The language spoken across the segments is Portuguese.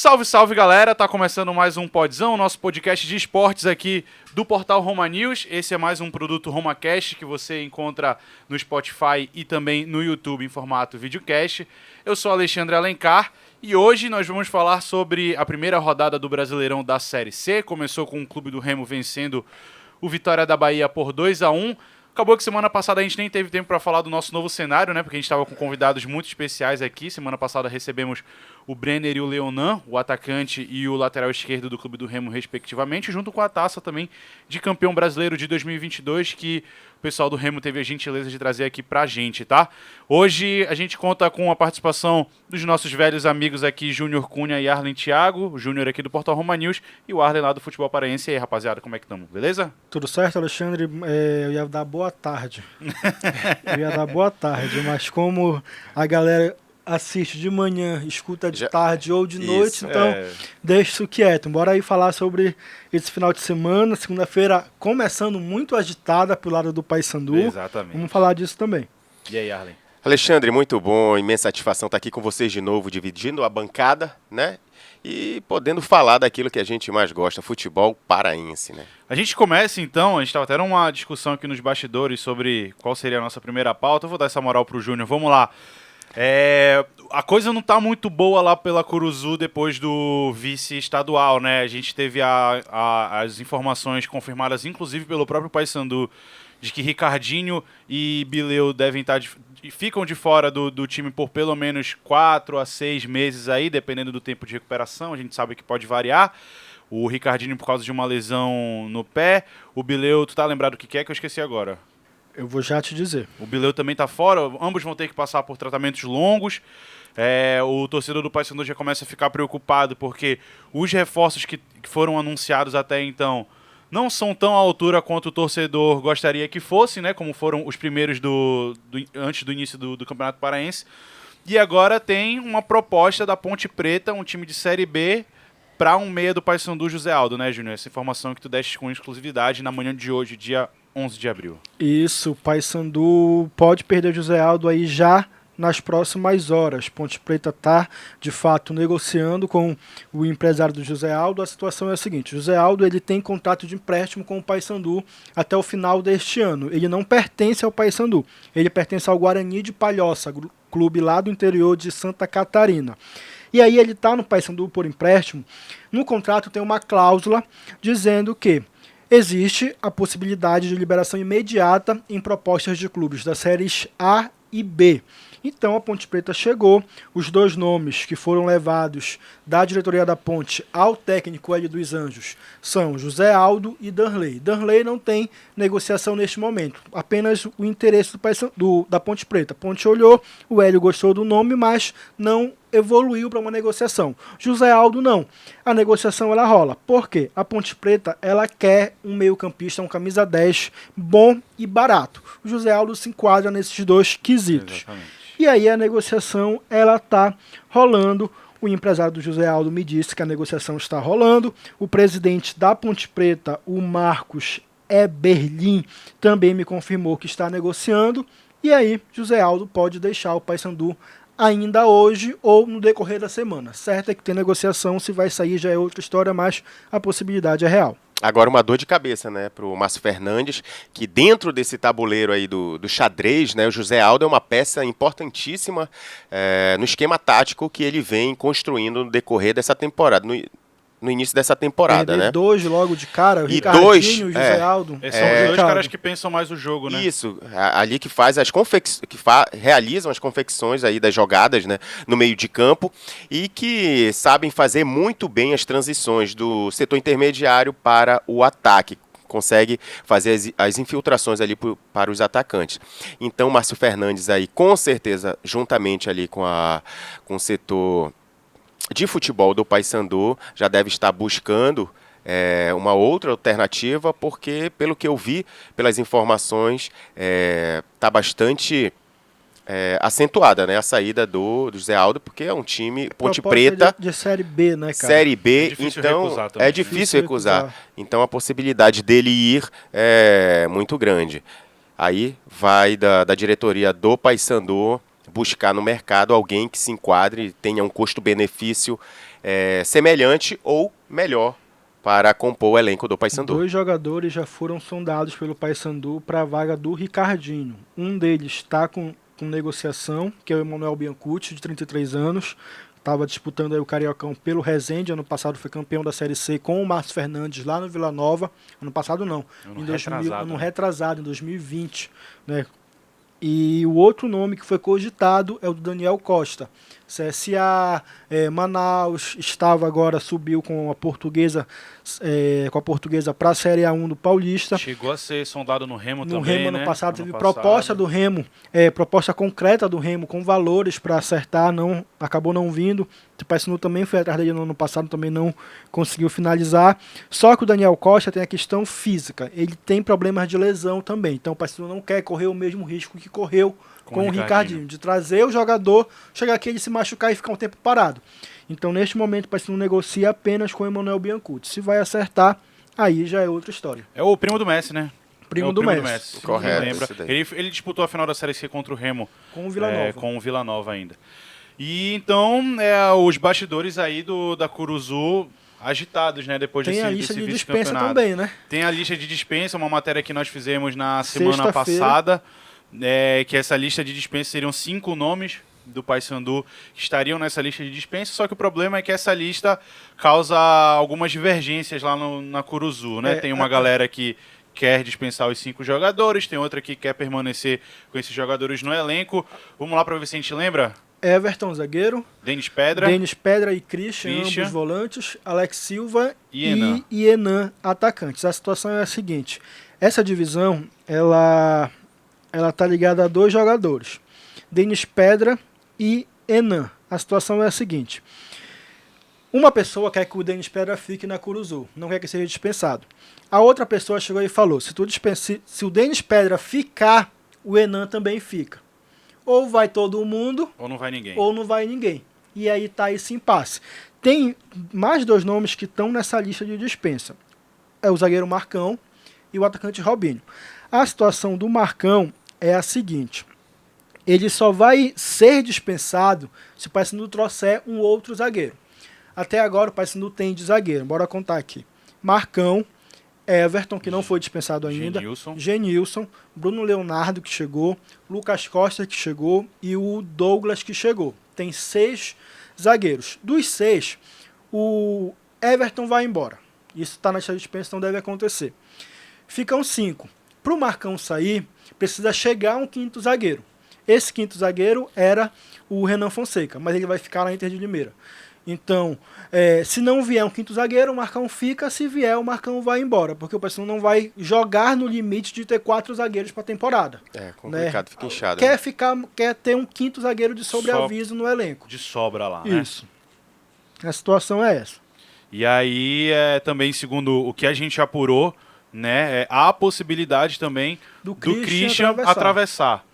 Salve, salve, galera! Tá começando mais um Podzão, nosso podcast de esportes aqui do portal Roma News. Esse é mais um produto RomaCast que você encontra no Spotify e também no YouTube em formato videocast. Eu sou Alexandre Alencar e hoje nós vamos falar sobre a primeira rodada do Brasileirão da Série C. Começou com o Clube do Remo vencendo o Vitória da Bahia por 2-1. Acabou que semana passada a gente nem teve tempo para falar do nosso novo cenário, né? Porque a gente estava com convidados muito especiais aqui. Semana passada recebemos o Brenner e o Leonan, o atacante e o lateral esquerdo do Clube do Remo, respectivamente, junto com a taça também de campeão brasileiro de 2022, que o pessoal do Remo teve a gentileza de trazer aqui pra gente, tá? Hoje a gente conta com a participação dos nossos velhos amigos aqui, Júnior Cunha e Arlen Thiago, o Júnior aqui do Portal Roma News e o Arlen lá do Futebol Paraense. E aí, rapaziada, como é que estamos? Beleza? Tudo certo, Alexandre? Eu ia dar boa tarde. Mas como a galera assiste de manhã, escuta de tarde ou de noite, então deixa isso quieto. Bora aí falar sobre esse final de semana, segunda-feira começando muito agitada pro lado do Paysandu. Exatamente. Vamos falar disso também. E aí, Arlen? Alexandre, muito bom, imensa satisfação estar aqui com vocês de novo, dividindo a bancada, né? E podendo falar daquilo que a gente mais gosta, futebol paraense, né? A gente começa então, a gente estava tendo uma discussão aqui nos bastidores sobre qual seria a nossa primeira pauta. Eu vou dar essa moral pro Júnior, vamos lá. A coisa não tá muito boa lá pela Curuzu depois do vice estadual, né? A gente teve as informações confirmadas, inclusive pelo próprio Paysandu, de que Ricardinho e Bileu ficam de fora do time por pelo menos 4 a 6 meses aí, dependendo do tempo de recuperação. A gente sabe que pode variar. O Ricardinho por causa de uma lesão no pé. O Bileu, tu tá lembrado o que é que eu esqueci agora? Eu vou já te dizer. O Bileu também tá fora, ambos vão ter que passar por tratamentos longos. O torcedor do Paysandu já começa a ficar preocupado porque os reforços que foram anunciados até então não são tão à altura quanto o torcedor gostaria que fossem, né? Como foram os primeiros antes do início do Campeonato Paraense. E agora tem uma proposta da Ponte Preta, um time de Série B, para um meia do Paysandu, José Aldo, né, Júnior? Essa informação que tu deste com exclusividade na manhã de hoje, dia 11 de abril. Isso, o Paysandu pode perder o José Aldo aí já nas próximas horas. Ponte Preta está, de fato, negociando com o empresário do José Aldo. A situação é a seguinte: o José Aldo ele tem contrato de empréstimo com o Paysandu até o final deste ano. Ele não pertence ao Paysandu, ele pertence ao Guarani de Palhoça, clube lá do interior de Santa Catarina. E aí ele está no Paysandu por empréstimo. No contrato tem uma cláusula dizendo que existe a possibilidade de liberação imediata em propostas de clubes das séries A e B. Então a Ponte Preta chegou, os dois nomes que foram levados da diretoria da Ponte ao técnico Hélio dos Anjos são José Aldo e Danley. Danley não tem negociação neste momento, apenas o interesse da Ponte Preta. A Ponte olhou, o Hélio gostou do nome, mas não evoluiu para uma negociação. José Aldo não. A negociação ela rola. Por quê? A Ponte Preta ela quer um meio-campista, um camisa 10 bom e barato. O José Aldo se enquadra nesses dois quesitos. Exatamente. E aí a negociação ela está rolando. O empresário do José Aldo me disse que a negociação está rolando. O presidente da Ponte Preta, o Marcos Eberlin, também me confirmou que está negociando. E aí José Aldo pode deixar o Paysandu ainda hoje ou no decorrer da semana. Certo é que tem negociação, se vai sair já é outra história, mas a possibilidade é real. Agora uma dor de cabeça, né, para o Márcio Fernandes, que dentro desse tabuleiro aí do xadrez, né, o José Aldo é uma peça importantíssima no esquema tático que ele vem construindo no decorrer dessa temporada, no início dessa temporada, né? Dois logo de cara, o e Ricardinho dois, e o José Aldo. São os dois caras que pensam mais o jogo, né? Isso, ali que faz realizam as confecções aí das jogadas, né, no meio de campo e que sabem fazer muito bem as transições do setor intermediário para o ataque. Consegue fazer as infiltrações ali para os atacantes. Então, Márcio Fernandes aí, com certeza, juntamente ali com o setor de futebol do Paysandu, já deve estar buscando uma outra alternativa, porque, pelo que eu vi, pelas informações, está bastante acentuada, né, a saída do José Aldo, porque é um time Ponte Preta de Série B, né, cara? Série B, então é difícil recusar. Então a possibilidade dele ir é muito grande. Aí vai da diretoria do Paysandu buscar no mercado alguém que se enquadre, tenha um custo-benefício semelhante ou melhor para compor o elenco do Paysandu. 2 jogadores já foram sondados pelo Paysandu para a vaga do Ricardinho. Um deles está com negociação, que é o Emanuel Biancucci, de 33 anos. Estava disputando aí o Cariocão pelo Resende. Ano passado foi campeão da Série C com o Márcio Fernandes lá no Vila Nova. Ano passado não. Ano retrasado, em 2020. Né? E o outro nome que foi cogitado é o do Daniel Costa. CSA, Manaus, estava agora, subiu com a Portuguesa para a Série A1 do Paulista. Chegou a ser sondado no Remo também, no Remo, ano né? passado, teve proposta do Remo, proposta concreta do Remo, com valores para acertar, acabou não vindo. O Paysandu também foi atrás dele no ano passado, também não conseguiu finalizar. Só que o Daniel Costa tem a questão física, ele tem problemas de lesão também, então o Paysandu não quer correr o mesmo risco que correu com o Ricardinho, de trazer o jogador, chegar aqui, ele se machucar e ficar um tempo parado. Então, neste momento, o Paysandu negocia apenas com o Emanuel Biancucci. Se vai acertar, aí já é outra história. É o primo do Messi, né? Primo do Messi. Correto. Lembra. Ele disputou a final da Série C contra o Remo. Com o Vila Nova. Com o Vila Nova ainda. E então, os bastidores aí da Curuzu agitados, né? Depois tem desse, a lista desse de dispensa também, né? Tem a lista de dispensa, uma matéria que nós fizemos na semana passada. Que essa lista de dispensa seriam 5 nomes do Paysandu que estariam nessa lista de dispensa, só que o problema é que essa lista causa algumas divergências lá na Curuzu, né? Tem uma galera que quer dispensar os 5 jogadores, tem outra que quer permanecer com esses jogadores no elenco. Vamos lá para ver se a gente lembra? Everton, zagueiro. Denis Pedra E Christian, ambos volantes. Alex Silva e Enan, atacantes. A situação é a seguinte, essa divisão, ela está ligada a 2 jogadores, Denis Pedra e Enan. A situação é a seguinte, uma pessoa quer que o Denis Pedra fique na Curuzu, não quer que seja dispensado. A outra pessoa chegou e falou, se o Denis Pedra ficar, o Enan também fica. Ou vai todo mundo, ou não vai ninguém. E aí está esse impasse. Tem mais 2 nomes que estão nessa lista de dispensa. É o zagueiro Marcão e o atacante Robinho. A situação do Marcão é a seguinte, ele só vai ser dispensado se o Paysandu trouxer um outro zagueiro. Até agora o Paysandu tem de zagueiro, bora contar aqui. Marcão, Everton, que não foi dispensado ainda, Genilson, Bruno Leonardo, que chegou, Lucas Costa, que chegou, e o Douglas, que chegou. Tem 6 zagueiros. Dos 6, o Everton vai embora. Isso está na lista de dispensa, então deve acontecer. Ficam 5. Para o Marcão sair, precisa chegar um 5º zagueiro. Esse 5º zagueiro era o Renan Fonseca, mas ele vai ficar na Inter de Limeira. Então, se não vier um 5º zagueiro, o Marcão fica. Se vier, o Marcão vai embora, porque o Paysandu não vai jogar no limite de ter 4 zagueiros para a temporada. Complicado, fica inchado. Quer ter um 5º zagueiro de sobreaviso no elenco. De sobra lá, né? Isso. A situação é essa. E aí, também, segundo o que a gente apurou, né, há a possibilidade também do Christian atravessar.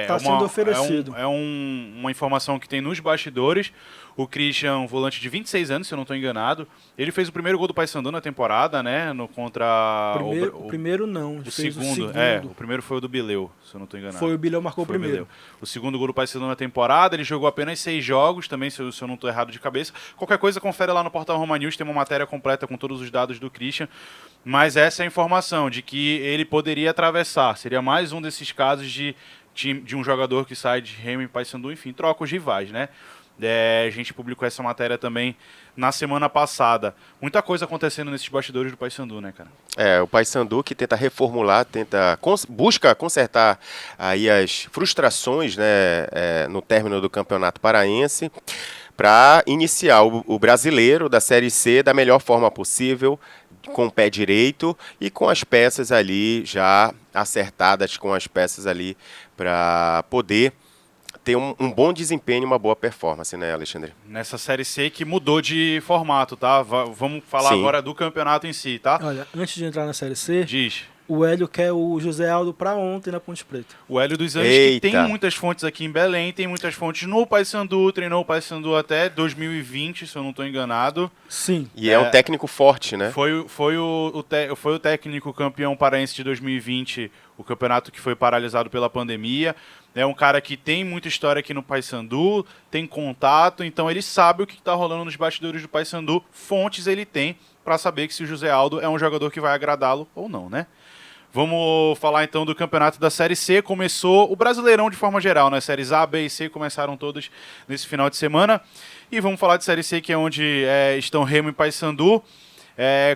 Está sendo oferecido. Uma informação que tem nos bastidores. O Christian, volante de 26 anos, se eu não estou enganado, ele fez o primeiro gol do Paysandu na temporada, né? O primeiro não. O segundo. O primeiro foi o do Bileu, se eu não estou enganado. Foi o Bileu, marcou o primeiro. O segundo gol do Paysandu na temporada, ele jogou apenas 6 jogos, também, se eu não estou errado de cabeça. Qualquer coisa, confere lá no Portal Roma News, tem uma matéria completa com todos os dados do Christian. Mas essa é a informação, de que ele poderia atravessar. Seria mais um desses casos de um jogador que sai de Remo e Paysandu, enfim, troca os rivais, né? A gente publicou essa matéria também na semana passada. Muita coisa acontecendo nesses bastidores do Paysandu, né, cara? O Paysandu que tenta reformular, busca consertar aí as frustrações, né, no término do Campeonato Paraense, para iniciar o brasileiro da Série C da melhor forma possível, com o pé direito e com as peças ali já acertadas, com as peças ali para poder ter um bom desempenho e uma boa performance, né, Alexandre? Nessa Série C que mudou de formato, tá? Vamos falar agora do campeonato em si, tá? Olha, antes de entrar na Série C, diz. O Hélio quer o José Aldo para ontem na Ponte Preta. O Hélio dos Anjos, que tem muitas fontes aqui em Belém, tem muitas fontes no Paysandu, treinou o Paysandu até 2020, se eu não estou enganado. Sim. E é um técnico forte, né? Foi o técnico campeão paraense de 2020, o campeonato que foi paralisado pela pandemia. É um cara que tem muita história aqui no Paysandu, tem contato, então ele sabe o que está rolando nos bastidores do Paysandu. Fontes ele tem para saber que se o José Aldo é um jogador que vai agradá-lo ou não, né? Vamos falar então do campeonato da Série C. Começou o Brasileirão de forma geral, né? Séries A, B e C começaram todas nesse final de semana. E vamos falar de Série C, que é onde estão Remo e Paysandu.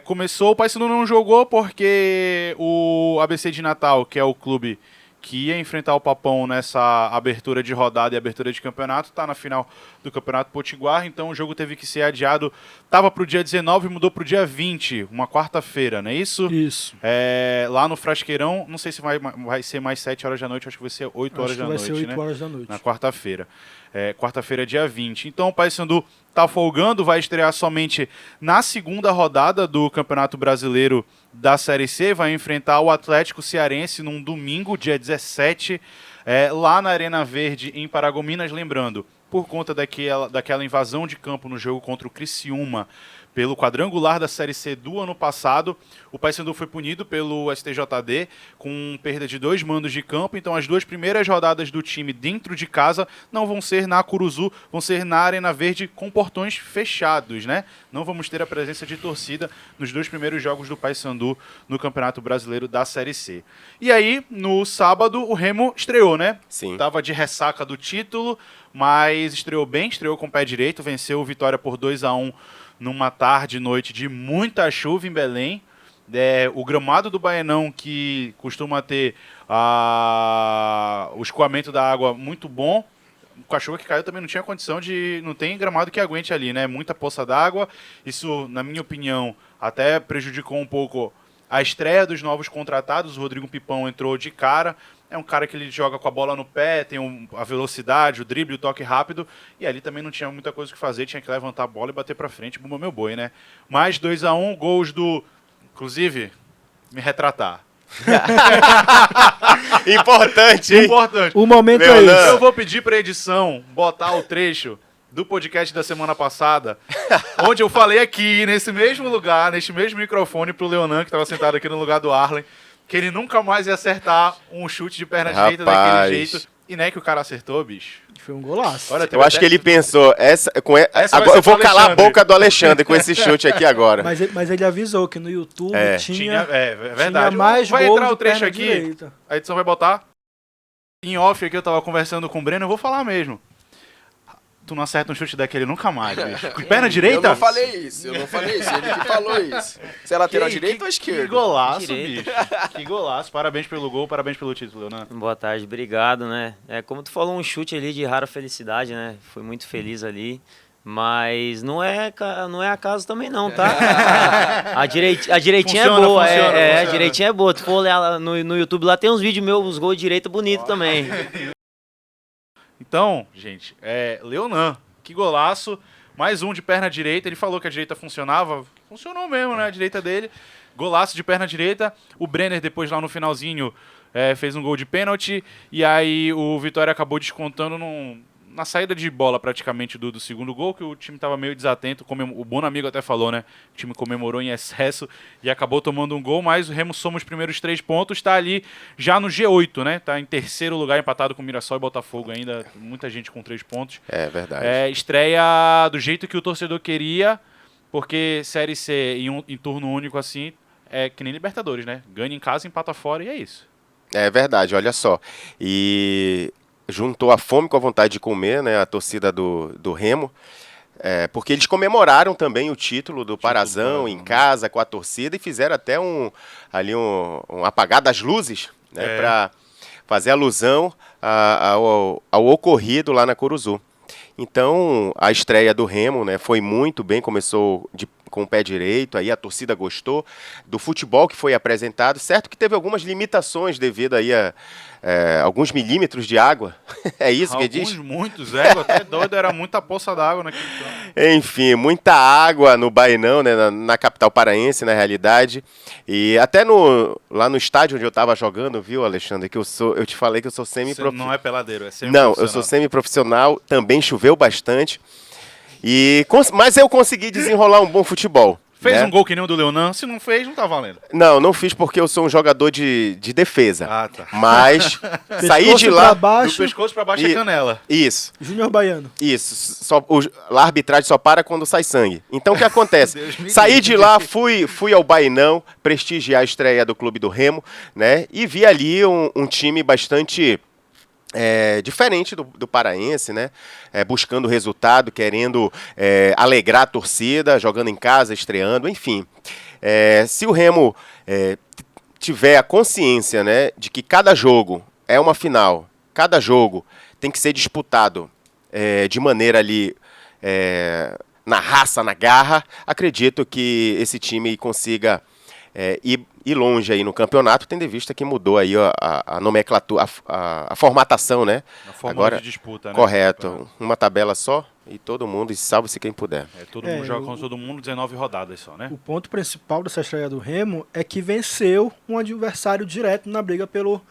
Começou, o Paysandu não jogou porque o ABC de Natal, que é o clube que ia enfrentar o Papão nessa abertura de rodada e abertura de campeonato, está na final do Campeonato Potiguar, então o jogo teve que ser adiado, estava para o dia 19 e mudou para o dia 20, uma quarta-feira, não é isso? Isso. Lá no Frasqueirão, não sei se vai ser mais 7 horas da noite, acho que vai ser 8 horas da noite, vai ser 8 horas da noite. Na quarta-feira. Quarta-feira, dia 20. Então o Paysandu está folgando, vai estrear somente na segunda rodada do Campeonato Brasileiro da Série C, vai enfrentar o Atlético Cearense num domingo, dia 17, lá na Arena Verde, em Paragominas. Lembrando, por conta daquela invasão de campo no jogo contra o Criciúma, pelo quadrangular da Série C do ano passado, o Paysandu foi punido pelo STJD com perda de 2 mandos de campo. Então as 2 primeiras rodadas do time dentro de casa não vão ser na Curuzu, vão ser na Arena Verde com portões fechados, né? Não vamos ter a presença de torcida nos 2 primeiros jogos do Paysandu no Campeonato Brasileiro da Série C. E aí, no sábado, o Remo estreou, né? Sim. Tava de ressaca do título, mas estreou bem, estreou com o pé direito, venceu o Vitória por 2-1 numa tarde e noite de muita chuva em Belém. O gramado do Baenão, que costuma ter o escoamento da água muito bom, com a chuva que caiu também não tinha condição não tem gramado que aguente ali, né? Muita poça d'água. Isso, na minha opinião, até prejudicou um pouco a estreia dos novos contratados. O Rodrigo Pipão entrou de cara. É um cara que ele joga com a bola no pé, tem a velocidade, o drible, o toque rápido. E ali também não tinha muita coisa que fazer, tinha que levantar a bola e bater pra frente. Bumba meu boi, né? Mais 2-1, gols do... Inclusive, me retratar. Importante, hein? Importante. O momento Leonan. é esse. Eu vou pedir pra edição botar o trecho do podcast da semana passada, onde eu falei aqui, nesse mesmo lugar, neste mesmo microfone, pro Leonan, que estava sentado aqui no lugar do Arlen, que ele nunca mais ia acertar um chute de perna direita daquele jeito. E nem que o cara acertou, bicho. Foi um golaço. Olha, Eu acho que ele pensou, Essa vai agora ser eu vou pro calar a Alexandre. boca do Alexandre com esse chute aqui agora. Mas ele avisou que no YouTube tinha verdade. tinha mais vai gols entrar o de trecho perna aqui, direita. a edição vai botar. Em off aqui eu tava conversando com o Breno, eu vou falar mesmo. Tu não acerta um chute daquele nunca mais, bicho. Com perna direita? Eu não falei isso, ele que falou isso. Se é lateral direita ou esquerda? Que golaço, Direita. bicho. Que golaço. Parabéns pelo gol, parabéns pelo título, Leonan. Boa tarde, obrigado, né? Como tu falou, um chute ali de rara felicidade, né? Fui muito feliz ali. Mas não é acaso também não, tá? A direitinha Funciona, é boa, funciona. a direitinha é boa. Tu for olhar lá no YouTube, lá tem uns vídeos meus, uns gols de direita bonito também. Então, gente, Leonan, que golaço. Mais um de perna direita. Ele falou que a direita funcionava. Funcionou mesmo, né? A direita dele. Golaço de perna direita. O Brenner, depois lá no finalzinho, fez um gol de pênalti. E aí o Vitória acabou descontando na saída de bola praticamente do segundo gol, que o time estava meio desatento. O Bonamigo até falou, né? O time comemorou em excesso e acabou tomando um gol, mas o Remo soma os primeiros 3 pontos, está ali já no G8, né? Está em terceiro lugar, empatado com Mirassol e Botafogo ainda. Muita gente com 3 pontos. É verdade. Estreia do jeito que o torcedor queria, porque Série C em turno único assim é que nem Libertadores, né? Ganha em casa, empata fora e é isso. É verdade, olha só. E juntou a fome com a vontade de comer, né, a torcida do Remo, porque eles comemoraram também o título do Parazão em casa com a torcida e fizeram até um apagar das luzes, né, para fazer alusão ao ocorrido lá na Curuzu. Então, a estreia do Remo, né, foi muito bem, começou com o pé direito, aí a torcida gostou do futebol que foi apresentado, certo que teve algumas limitações devido aí a alguns milímetros de água, é isso que diz? Muitos, até doido, era muita poça d'água naquele campo. Enfim, muita água no Bainão, né, na capital paraense, na realidade. E até lá no estádio onde eu estava jogando, viu, Alexandre, que eu te falei que eu sou semi-profissional. Não é peladeiro, é semi-profissional. Não, eu sou semi-profissional, também choveu bastante. Mas eu consegui desenrolar um bom futebol. Fez né? um gol que nem o do Leonan? Se não fez, não tá valendo. Não fiz porque eu sou um jogador de defesa. Ah, tá. Mas saí de lá... Do baixo, pescoço pra baixo é canela. Isso. Júnior Baiano. Isso. A arbitragem só para quando sai sangue. Então o que acontece? Saí de lá, fui ao Bainão prestigiar a estreia do Clube do Remo, né? E vi ali um time bastante... diferente do paraense, né? Buscando resultado, querendo alegrar a torcida, jogando em casa, estreando, enfim. Se o Remo tiver a consciência, né, de que cada jogo é uma final, cada jogo tem que ser disputado de maneira ali na raça, na garra, acredito que esse time consiga ir longe aí no campeonato, tendo em vista que mudou aí a nomenclatura, a formatação, né? A forma de disputa, né? Correto. Uma tabela só e todo mundo, e salve-se quem puder. Todo mundo joga com todo mundo, 19 rodadas só, né? O ponto principal dessa estreia do Remo é que venceu um adversário direto na briga pelo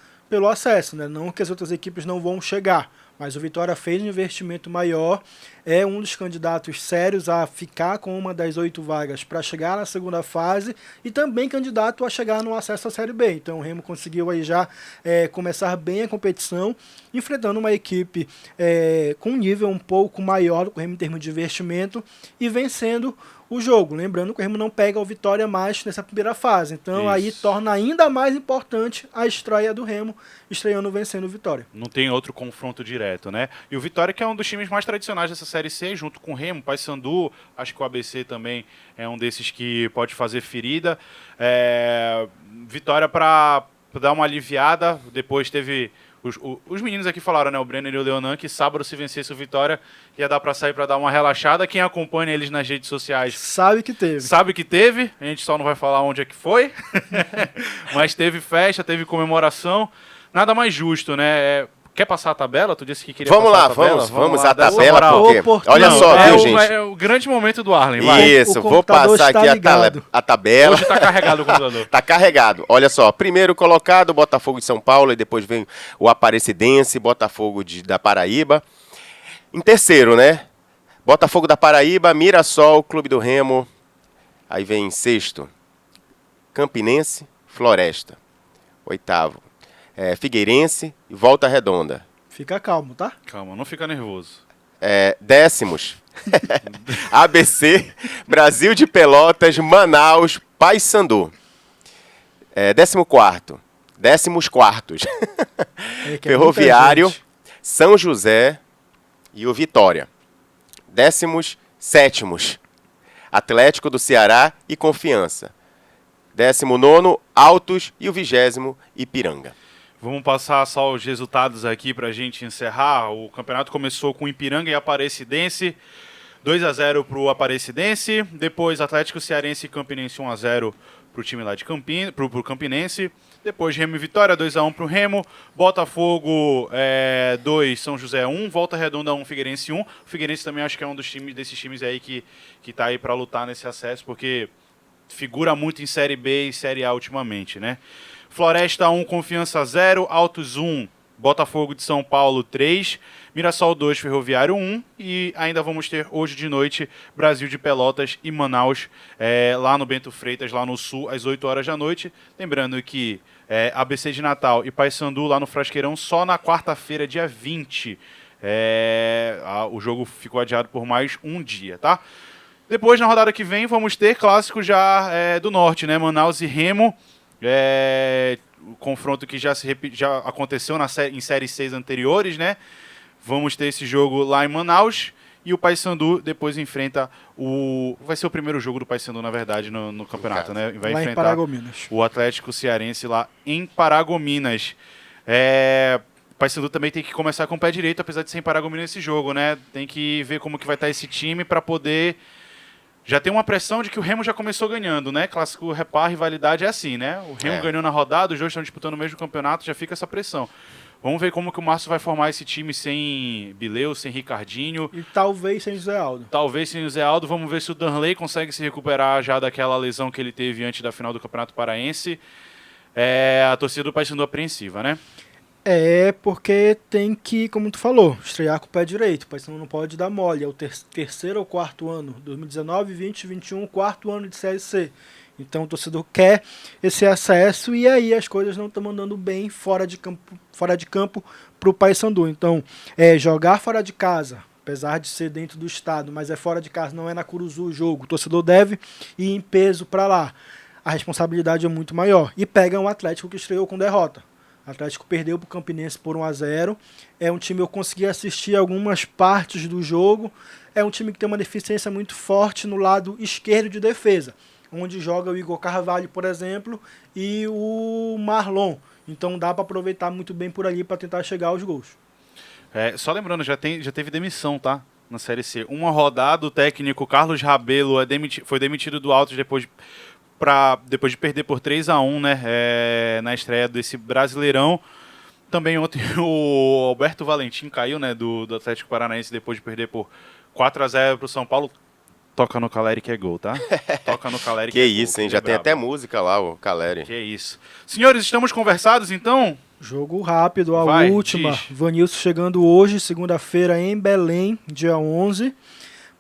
acesso, né? Não que as outras equipes não vão chegar, mas o Vitória fez um investimento maior, é um dos candidatos sérios a ficar com uma das 8 vagas para chegar na segunda fase e também candidato a chegar no acesso à Série B. Então o Remo conseguiu aí já começar bem a competição, enfrentando uma equipe com um nível um pouco maior do que o Remo em termos de investimento e vencendo o jogo. Lembrando que o Remo não pega o Vitória mais nessa primeira fase. Então aí torna ainda mais importante a estreia do Remo, estreando vencendo o Vitória. Não tem outro confronto direto, né? E o Vitória, que é um dos times mais tradicionais dessa Série C, junto com o Remo, Paysandu, acho que o ABC também é um desses que pode fazer ferida. Vitória para dar uma aliviada, depois teve... Os meninos aqui falaram, né, o Brenner e o Leonan, que sábado, se vencesse o Vitória, ia dar pra sair pra dar uma relaxada. Quem acompanha eles nas redes sociais sabe que teve. A gente só não vai falar onde é que foi. Mas teve festa, teve comemoração. Nada mais justo, né? Quer passar a tabela? Tu disse que queria vamos passar lá, a tabela? Vamos à dessa tabela, moral. porque... Olha só, viu, gente? É o grande momento do Arlen, vai. Isso, vou passar aqui a tabela. Hoje tá carregado o computador. Tá carregado. Olha só, primeiro colocado, Botafogo de São Paulo, e depois vem o Aparecidense, Botafogo da Paraíba. Em terceiro, né? Botafogo da Paraíba, Mirassol, Clube do Remo. Aí vem em sexto, Campinense, Floresta. Oitavo, Figueirense e Volta Redonda. Fica calmo, tá? Calma, não fica nervoso. Décimos, ABC, Brasil de Pelotas, Manaus, Paysandu. 14º, 14º, Ferroviário, São José e o Vitória. 17º, Atlético do Ceará e Confiança. 19º, Altos e o 20º, Ipiranga. Vamos passar só os resultados aqui para a gente encerrar. O campeonato começou com Ipiranga e Aparecidense, 2-0 para o Aparecidense. Depois Atlético Cearense e Campinense, 1-0 para o time lá de Campinas, para o Campinense. Depois Remo e Vitória, 2-1 para o Remo. Botafogo 2, São José 1. Volta Redonda 1, Figueirense 1. O Figueirense também acho que é um desses times aí que está aí para lutar nesse acesso, porque figura muito em Série B e Série A ultimamente, né? Floresta 1, Confiança 0, Altos 1, Botafogo de São Paulo 3, Mirassol 2, Ferroviário 1 e ainda vamos ter hoje de noite Brasil de Pelotas e Manaus lá no Bento Freitas, lá no Sul, às 8 horas da noite. Lembrando que ABC de Natal e Paysandu lá no Frasqueirão só na quarta-feira, dia 20. O jogo ficou adiado por mais um dia, tá? Depois, na rodada que vem, vamos ter clássico já do Norte, né? Manaus e Remo. O confronto que já aconteceu em séries 6 anteriores, né? Vamos ter esse jogo lá em Manaus e o Paysandu depois enfrenta vai ser o primeiro jogo do Paysandu, na verdade, no campeonato, né? Vai lá enfrentar o Atlético Cearense lá em Paragominas. O Paysandu também tem que começar com o pé direito, apesar de ser em Paragominas esse jogo, né? Tem que ver como que vai estar esse time para poder já tem uma pressão de que o Remo já começou ganhando, né? Clássico repar, rivalidade é assim, né? O Remo ganhou na rodada, os dois estão disputando o mesmo campeonato, já fica essa pressão. Vamos ver como que o Márcio vai formar esse time sem Bileu, sem Ricardinho. E talvez sem José Aldo. Talvez sem o Zé Aldo. Vamos ver se o Danley consegue se recuperar já daquela lesão que ele teve antes da final do Campeonato Paraense. A torcida do Paysandu apreensiva, né? É, porque tem que, como tu falou, estrear com o pé direito. O Paysandu não pode dar mole. É o terceiro ou quarto ano. 2019, 20, 21, quarto ano de Série C. Então o torcedor quer esse acesso e aí as coisas não estão andando bem fora de campo para o Paysandu. Então, jogar fora de casa, apesar de ser dentro do estado, mas é fora de casa, não é na Curuzu o jogo. O torcedor deve ir em peso para lá. A responsabilidade é muito maior. E pega um Atlético que estreou com derrota. O Atlético perdeu para o Campinense por 1-0. É um time que eu consegui assistir algumas partes do jogo. É um time que tem uma deficiência muito forte no lado esquerdo de defesa, onde joga o Igor Carvalho, por exemplo, e o Marlon. Então dá para aproveitar muito bem por ali para tentar chegar aos gols. Só lembrando, já teve demissão, tá? Na Série C. Uma rodada, o técnico Carlos Rabelo foi demitido do Altos depois de perder por 3-1, né? Na estreia desse Brasileirão. Também ontem o Alberto Valentim caiu, né? Do Atlético Paranaense depois de perder por 4-0 para o São Paulo. Toca no Caleri que é gol, tá? Toca no Caleri que é isso, gol, hein? Já tem até música lá, o Caleri. Que isso. Senhores, estamos conversados, então? Jogo rápido, a Vai, última. diz. Vanilson chegando hoje, segunda-feira, em Belém, dia 11,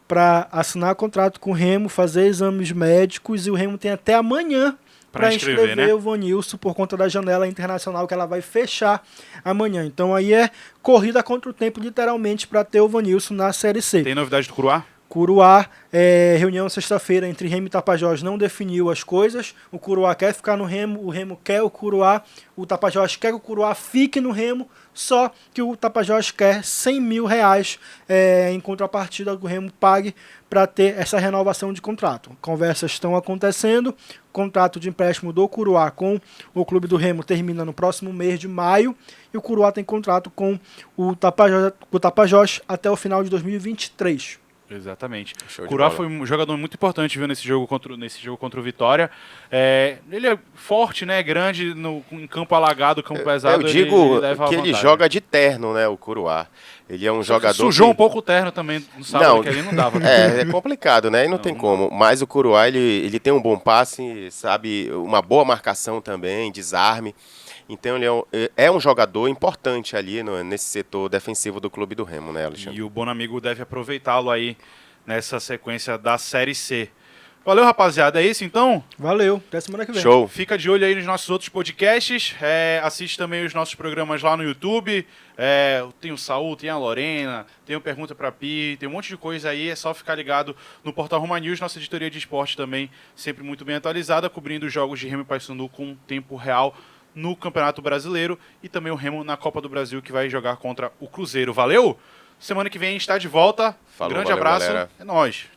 para assinar contrato com o Remo, fazer exames médicos, e o Remo tem até amanhã para inscrever, né, o Vanilson por conta da janela internacional que ela vai fechar amanhã. Então aí é corrida contra o tempo, literalmente, para ter o Vanilson na Série C. Tem novidade do Curuá? Curuá, reunião sexta-feira entre Remo e Tapajós não definiu as coisas. O Curuá quer ficar no Remo, o Remo quer o Curuá, o Tapajós quer que o Curuá fique no Remo, só que o Tapajós quer 100 mil reais em contrapartida que o Remo pague para ter essa renovação de contrato. Conversas estão acontecendo, o contrato de empréstimo do Curuá com o clube do Remo termina no próximo mês de maio e o Curuá tem contrato com o Tapajós até o final de 2023. Exatamente. Show de Curuá bola. foi um jogador muito importante, viu, nesse jogo contra o Vitória. Ele é forte, né? Grande, em campo alagado, campo pesado. Eu digo ele leva que a ele vantagem. joga de terno, né, o Curuá. Ele é um jogador Sujou que... um pouco o terno também no sábado, que ali não dava. Né? É complicado, né? E não tem como. Mas o Curuá, ele tem um bom passe, sabe? Uma boa marcação também, desarme. Então ele é um jogador importante ali nesse setor defensivo do clube do Remo, né, Alexandre? E o Bonamigo deve aproveitá-lo aí nessa sequência da Série C. Valeu, rapaziada. É isso, então? Valeu, até semana que vem. Show. Fica de olho aí nos nossos outros podcasts. Assiste também os nossos programas lá no YouTube. Tem o Saul, tem a Lorena, tem o Pergunta pra Pi, tem um monte de coisa aí. É só ficar ligado no Portal Roma News, nossa editoria de esporte também, sempre muito bem atualizada, cobrindo os jogos de Remo e Paysandu com tempo real no Campeonato Brasileiro e também o Remo na Copa do Brasil, que vai jogar contra o Cruzeiro. Valeu? Semana que vem a gente está de volta. Falou, Grande valeu, abraço. galera. É nóis.